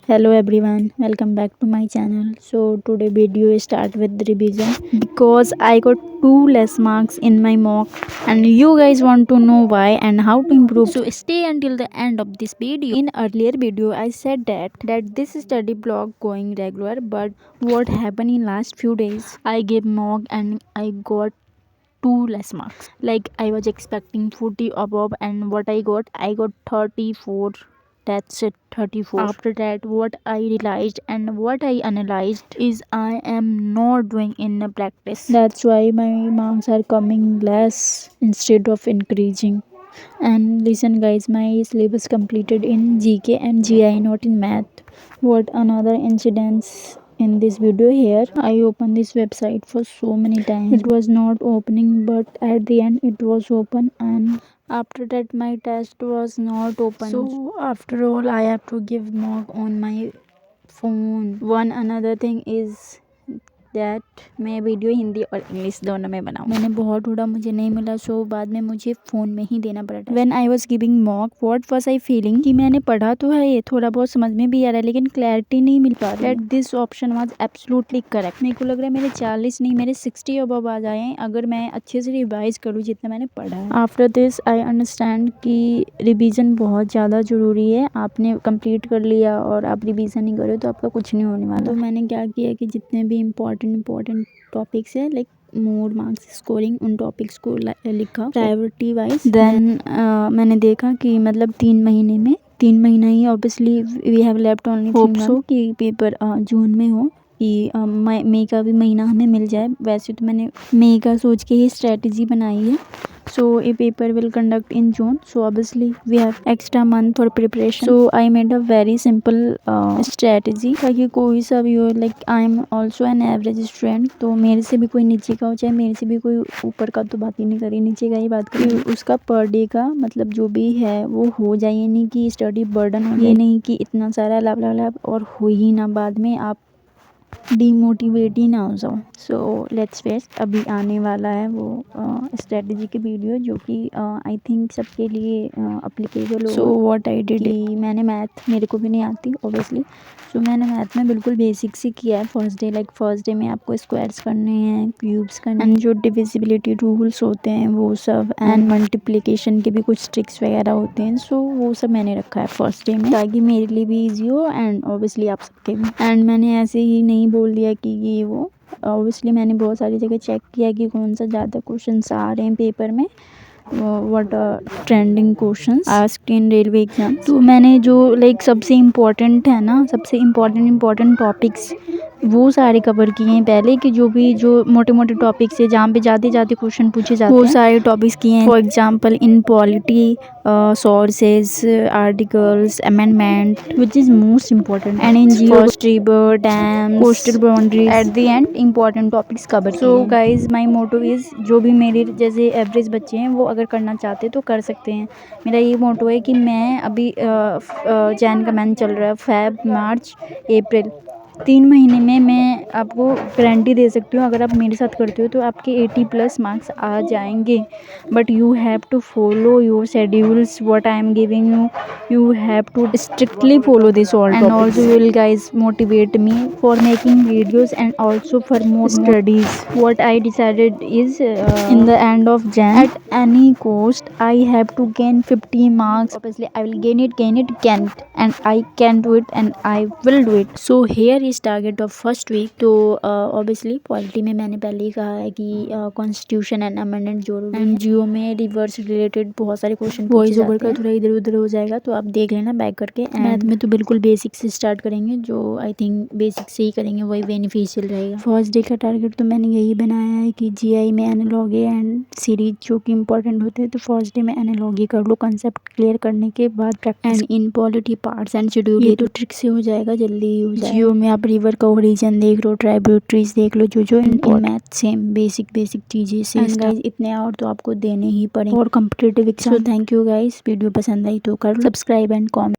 Hello everyone, welcome back to my channel. So today video start with revision because I got 2 less marks in my mock and you guys want to know why and how to improve. So stay until the end of this video. In earlier video I said that this study block going regular, but what happened in last few days, I gave mock and I got 2 less marks. Like I was expecting 40 above and what I got 34. That's it, 34. After that, what I realized and what I analyzed is I am not doing in a practice. That's why my marks are coming less instead of increasing. And listen guys, my syllabus completed in GK and GI, not in math. What another incidents in this video here, I opened this website for so many times. It was not opening, but at the end it was open, and after that my test was not open. So after all I have to give mock on my phone. One another thing is that मैं video Hindi और English दोनों में बनाऊँ. मैंने बहुत ढूंढा, मुझे नहीं मिला, सो बाद में मुझे फ़ोन में ही देना पड़ा. When I was giving mock what was I feeling कि मैंने पढ़ा तो है, ये थोड़ा बहुत समझ में भी आ रहा है, लेकिन क्लैरिटी नहीं मिल पा रही. This option was absolutely correct. मेरे को लग रहा है मेरे 40 नहीं, मेरे 60 अबव आ जाए अगर मैं अच्छे से रिवाइज करूँ जितना मैंने पढ़ा है. आफ्टर दिस आई अंडरस्टैंड कि रिविज़न बहुत ज़्यादा ज़रूरी है. आपने कंप्लीट कर लिया और आप रिविज़न नहीं करो तो आपका कुछ नहीं होने वाला. तो मैंने क्या किया कि जितने भी इम्पोर्टेंट टॉपिक्स है, लाइक मोर मार्क्स स्कोरिंग, उन टॉपिक्स को लिखा प्रायोरिटी वाइज. देन मैंने देखा कि मतलब 3 महीना ही obviously we have left only. Hope so कि पेपर जून में हो, कि मई का भी महीना हमें मिल जाए. वैसे तो मैंने मई का सोच के ही स्ट्रेटजी बनाई है. So a paper will conduct in June, so obviously we have extra month for preparation. So I made a very simple strategy ताकि कोई सा भी हो, like I am also an average student, तो मेरे से भी कोई नीचे का हो चाहे मेरे से भी कोई ऊपर का, तो बात ही नहीं करी, नीचे का ही बात करी. उसका पर डे का मतलब जो भी है वो हो जाए. ये नहीं कि स्टडी बर्डन हो, ये नहीं कि इतना सारा लाभ और हो ही ना, बाद में आप डीमोटिवेट ही ना हो जाओ. सो लेट्स वेट, अभी आने वाला है वो स्ट्रेटजी की वीडियो जो कि आई थिंक सबके लिए अप्लीकेबल हो. सो व्हाट आई डिड, मैंने मैथ मेरे को भी नहीं आती ऑब्वियसली, सो मैंने मैथ में बिल्कुल बेसिक से किया है. फर्स्ट डे में आपको स्क्वायर्स करने हैं, क्यूब्स करने हैं, जो डिविजिबिलिटी रूल्स होते हैं वो सब, एंड मल्टीप्लिकेशन के भी कुछ ट्रिक्स वगैरह होते हैं. सो वो सब मैंने रखा है फर्स्ट डे में, ताकि मेरे लिए भी ईजी हो एंड ऑब्वियसली आप सबके भी. एंड मैंने ऐसे ही नहीं बोल दिया कि ये वो, ऑब्वियसली मैंने बहुत सारी जगह चेक किया कि कौन सा ज़्यादा क्वेश्चन आ रहे हैं पेपर में, what trending questions asked in railway exam. तो मैंने जो लाइक सबसे इम्पोर्टेंट है ना, सबसे इम्पोर्टेंट टॉपिक्स वो सारे कवर किए हैं पहले, कि जो मोटे मोटे टॉपिक्स है जहाँ पे जाते क्वेश्चन पूछे जाते हैं वो सारे टॉपिक्स किए हैं. For example in polity, sources, articles, amendment which is most important, and in geo river dam, coastal boundaries, at the end important topics cover. So guys my motto is, जो भी मेरे जैसे एवरेज बच्चे हैं वो अगर करना चाहते तो कर सकते हैं. मेरा ये मोटो है कि मैं अभी जैन का मंथ चल रहा है, फेब, मार्च, अप्रैल, 3 महीने में मैं आपको गारंटी दे सकती हूँ अगर आप मेरे साथ करते हो तो आपके 80+ मार्क्स आ जाएंगे. But you have to follow your schedules, what I am giving you have to strictly follow this all. And also you will guys motivate me for making videos and also for more studies. What I decided is in the end of Jan, at any cost I have to gain 50 marks. Obviously I will gain it, and I can do it and I will do it. So here is target of first week. तो obviously polity में मैंने पहले ही कहा है कि constitution and amendment जरूरी है. जियो में रिवर्स रिलेटेड बहुत सारे क्वेश्चन वॉइस ओवर का थोड़ा इधर उधर हो जाएगा, तो आप देख लेना बैक करके. मैथ में तो बिल्कुल बेसिक से स्टार्ट करेंगे, जो आई थिंक बेसिक से ही करेंगे वही बेनिफिशियल रहेगा. फर्स्ट डे का टारगेट तो मैंने यही बनाया है कि जीआई में एनालॉजी एंड सीरीज जो कि इंपॉर्टेंट होते हैं, तो फर्स्ट डे में एनालॉजी कर लो, कंसेप्ट क्लियर करने के बाद practice. And in polity parts and schedule ये तो ट्रिक से हो जाएगा, जल्दी ही हो जाएगा. जियो में आप रिवर का ओरिजिन देख लो, ट्राइब्यूटरीज देख लो, जो इन मैथ सेम बेसिक चीजें से गाइस इतने और तो आपको देने ही पड़ेंगे और competitive exam. So thank you guys, video पसंद आई तो कर लो सब्सक्राइब एंड कमेंट.